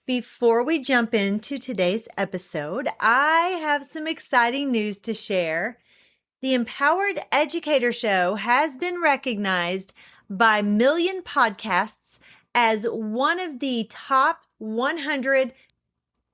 Before we jump into today's episode, I have some exciting news to share. The Empowered Educator Show has been recognized by Million Podcasts as one of the top 100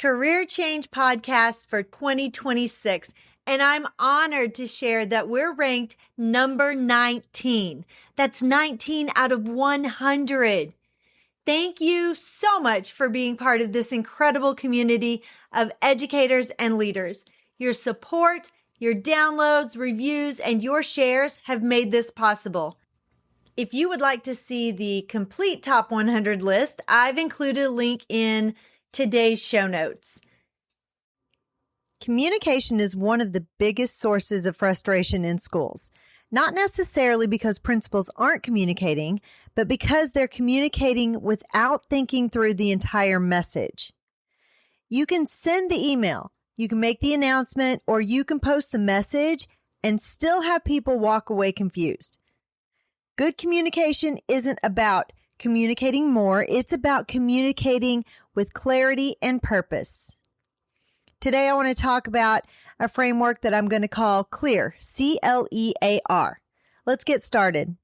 career change podcasts for 2026. And I'm honored to share that we're ranked number 19. That's 19 out of 100. Thank you so much for being part of this incredible community of educators and leaders. Your support, your downloads, reviews, and your shares have made this possible. If you would like to see the complete top 100 list, I've included a link in today's show notes. Communication is one of the biggest sources of frustration in schools. Not necessarily because principals aren't communicating, but because they're communicating without thinking through the entire message. You can send the email, you can make the announcement, or you can post the message and still have people walk away confused. Good communication isn't about communicating more, it's about communicating with clarity and purpose. Today, I want to talk about a framework that I'm going to call C.L.E.A.R. C.L.E.A.R. Let's get started.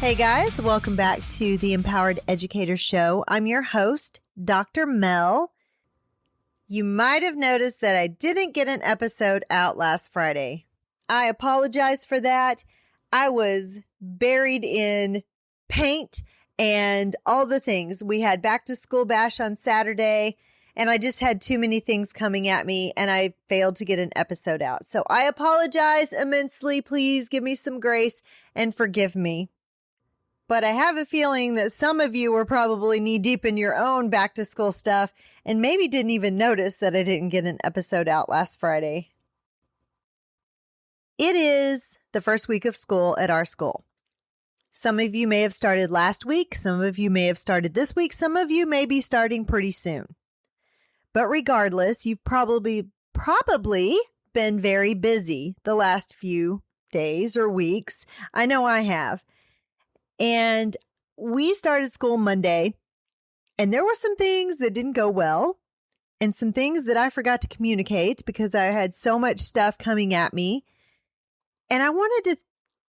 Hey guys, welcome back to the Empowered Educator Show. I'm your host, Dr. Mel. You might have noticed that I didn't get an episode out last Friday. I apologize for that. I was buried in paint and all the things. We had back to school bash on Saturday, and I just had too many things coming at me, and I failed to get an episode out. So I apologize immensely. Please give me some grace and forgive me. But I have a feeling that some of you were probably knee deep in your own back to school stuff and maybe didn't even notice that I didn't get an episode out last Friday. It is the first week of school at our school. Some of you may have started last week. Some of you may have started this week. Some of you may be starting pretty soon. But regardless, you've probably been very busy the last few days or weeks. I know I have. And we started school Monday, and there were some things that didn't go well and some things that I forgot to communicate because I had so much stuff coming at me. And I wanted to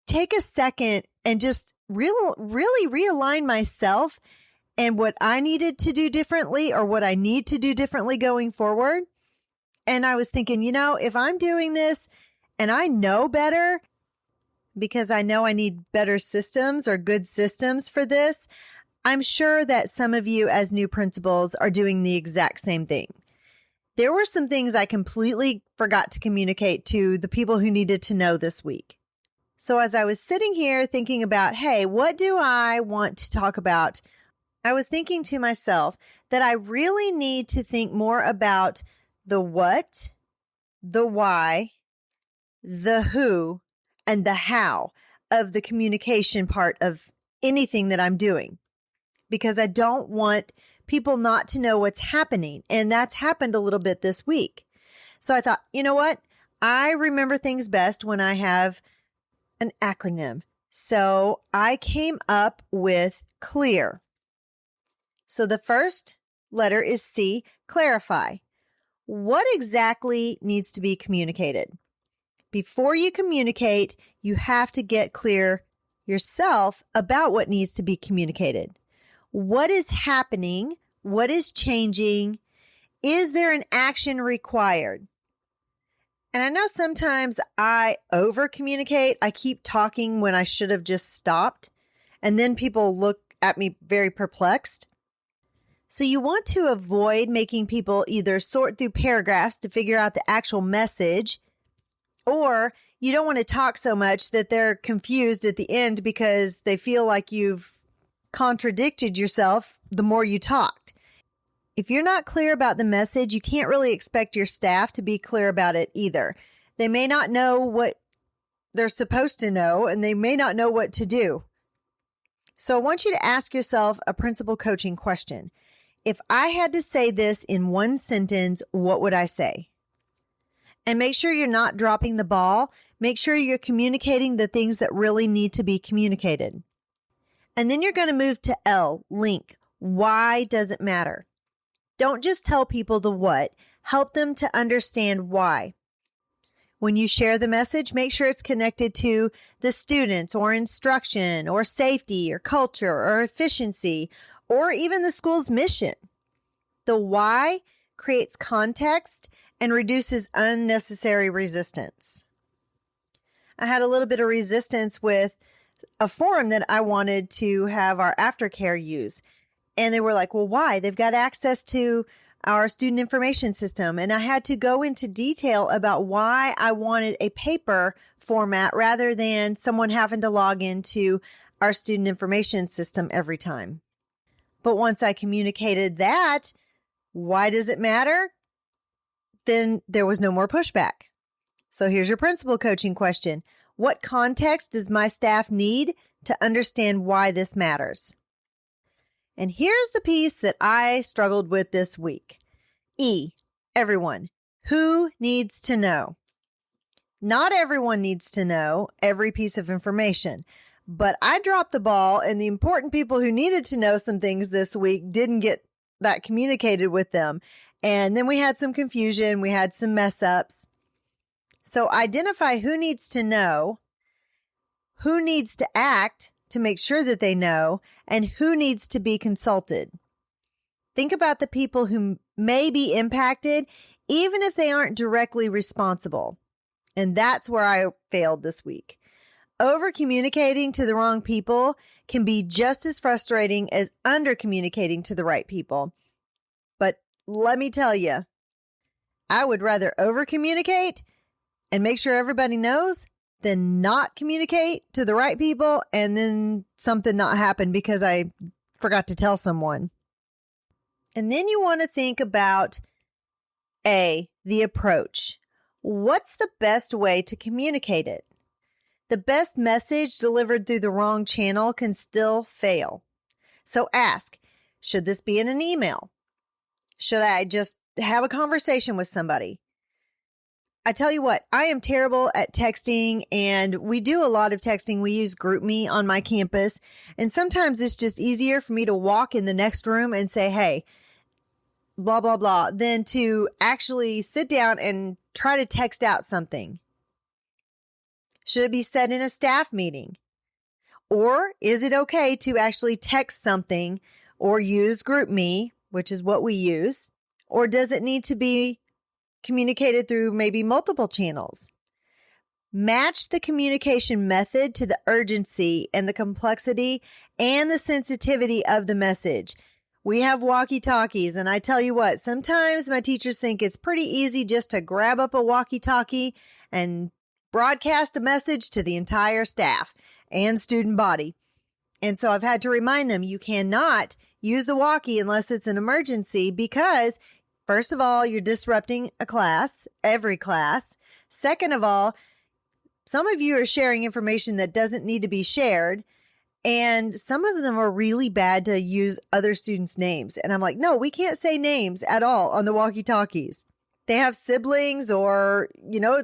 take a second and just really realign myself and what I needed to do differently or what I need to do differently going forward. And I was thinking, if I'm doing this and I know better, because I know I need better systems or good systems for this, I'm sure that some of you as new principals are doing the exact same thing. There were some things I completely forgot to communicate to the people who needed to know this week. So as I was sitting here thinking about, hey, what do I want to talk about? I was thinking to myself that I really need to think more about the what, the why, the who, and the how of the communication part of anything that I'm doing, because I don't want people not to know what's happening. And that's happened a little bit this week. So I thought, you know what? I remember things best when I have an acronym. So I came up with C.L.E.A.R. So the first letter is C, clarify. What exactly needs to be communicated? Before you communicate, you have to get clear yourself about what needs to be communicated. What is happening? What is changing? Is there an action required? And I know sometimes I over communicate. I keep talking when I should have just stopped. And then people look at me very perplexed. So you want to avoid making people either sort through paragraphs to figure out the actual message, or you don't want to talk so much that they're confused at the end because they feel like you've contradicted yourself the more you talked. If you're not clear about the message, you can't really expect your staff to be clear about it either. They may not know what they're supposed to know, and they may not know what to do. So I want you to ask yourself a principal coaching question. If I had to say this in one sentence, what would I say? And make sure you're not dropping the ball. Make sure you're communicating the things that really need to be communicated. And then you're going to move to L, link. Why does it matter? Don't just tell people the what. Help them to understand why. When you share the message, make sure it's connected to the students or instruction or safety or culture or efficiency or even the school's mission. The why creates context and reduces unnecessary resistance. I had a little bit of resistance with a forum that I wanted to have our aftercare use. And they were like, well, why? They've got access to our student information system. And I had to go into detail about why I wanted a paper format rather than someone having to log into our student information system every time. But once I communicated that, why does it matter? Then there was no more pushback. So here's your principal coaching question. What context does my staff need to understand why this matters? And here's the piece that I struggled with this week. E, everyone. Who needs to know? Not everyone needs to know every piece of information, but I dropped the ball, and the important people who needed to know some things this week didn't get that communicated with them. And then we had some confusion. We had some mess ups. So identify who needs to know, who needs to act to make sure that they know, and who needs to be consulted. Think about the people who may be impacted, even if they aren't directly responsible. And that's where I failed this week. Over communicating to the wrong people can be just as frustrating as under communicating to the right people. But let me tell you, I would rather over communicate and make sure everybody knows than not communicate to the right people and then something not happen because I forgot to tell someone. And then you want to think about A, the approach. What's the best way to communicate it? The best message delivered through the wrong channel can still fail. So ask, should this be in an email? Should I just have a conversation with somebody? I tell you what, I am terrible at texting, and we do a lot of texting. We use GroupMe on my campus, and sometimes it's just easier for me to walk in the next room and say, hey, blah, blah, blah, than to actually sit down and try to text out something. Should it be said in a staff meeting? Or is it okay to actually text something or use GroupMe, which is what we use? Or does it need to be communicated through maybe multiple channels? Match the communication method to the urgency and the complexity and the sensitivity of the message. We have walkie-talkies, and I tell you what, sometimes my teachers think it's pretty easy just to grab up a walkie-talkie and broadcast a message to the entire staff and student body. And so I've had to remind them, you cannot use the walkie unless it's an emergency because, first of all, you're disrupting a class, every class. Second of all, some of you are sharing information that doesn't need to be shared. And some of them are really bad to use other students' names. And I'm like, no, we can't say names at all on the walkie-talkies. They have siblings or,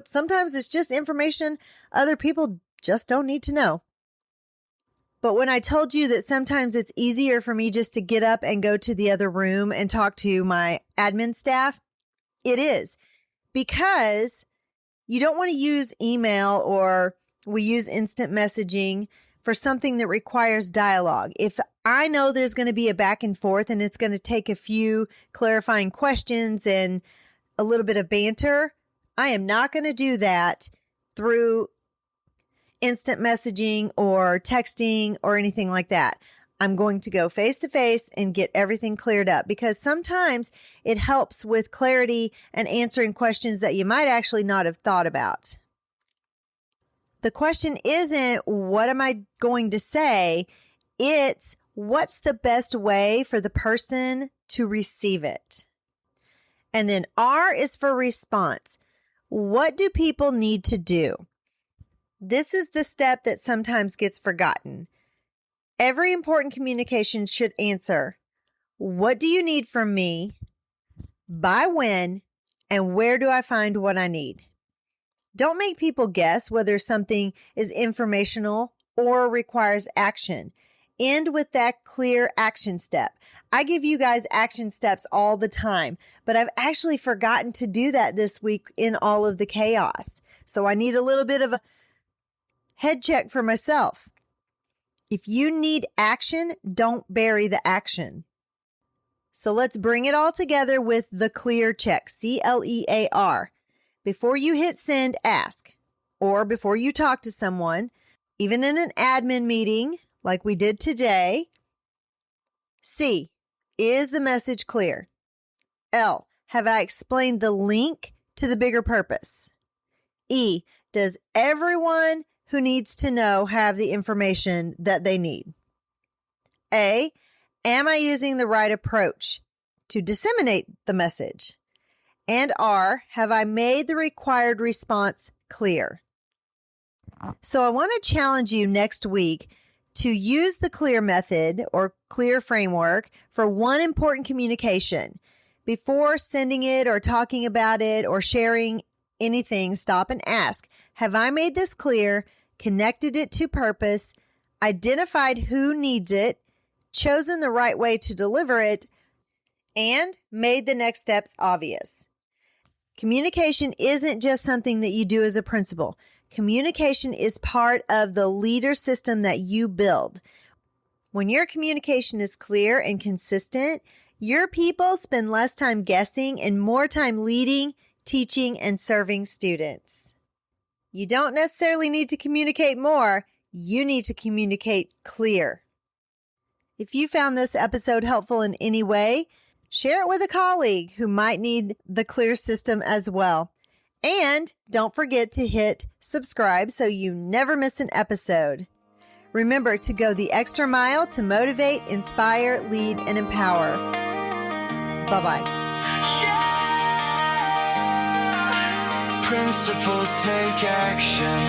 sometimes it's just information other people just don't need to know. But when I told you that sometimes it's easier for me just to get up and go to the other room and talk to my admin staff, it is, because you don't want to use email or we use instant messaging for something that requires dialogue. If I know there's going to be a back and forth, and it's going to take a few clarifying questions and a little bit of banter. I am not going to do that through instant messaging or texting or anything like that. I'm going to go face to face and get everything cleared up, because sometimes it helps with clarity and answering questions that you might actually not have thought about. The question isn't, what am I going to say? It's, what's the best way for the person to receive it? And then R is for response. What do people need to do? This is the step that sometimes gets forgotten. Every important communication should answer, what do you need from me? By when? And where do I find what I need? Don't make people guess whether something is informational or requires action. End with that clear action step. I give you guys action steps all the time, but I've actually forgotten to do that this week in all of the chaos. So I need a little bit of a head check for myself. If you need action, don't bury the action. So let's bring it all together with the C.L.E.A.R check, C.L.E.A.R. Before you hit send, ask. Or before you talk to someone, even in an admin meeting like we did today. C, is the message clear? L, have I explained the link to the bigger purpose? E, does everyone who needs to know have the information that they need? A, am I using the right approach to disseminate the message? And R, have I made the required response clear? So I want to challenge you next week to use the C.L.E.A.R method or C.L.E.A.R framework for one important communication. Before sending it or talking about it or sharing anything, stop and ask, have I made this clear, connected it to purpose, identified who needs it, chosen the right way to deliver it, and made the next steps obvious? Communication isn't just something that you do as a principal. Communication is part of the leader system that you build. When your communication is clear and consistent, your people spend less time guessing and more time leading, teaching, and serving students. You don't necessarily need to communicate more. You need to communicate clear. If you found this episode helpful in any way, share it with a colleague who might need the C.L.E.A.R system as well. And don't forget to hit subscribe so you never miss an episode. Remember to go the extra mile to motivate, inspire, lead, and empower. Bye-bye. Principles take action.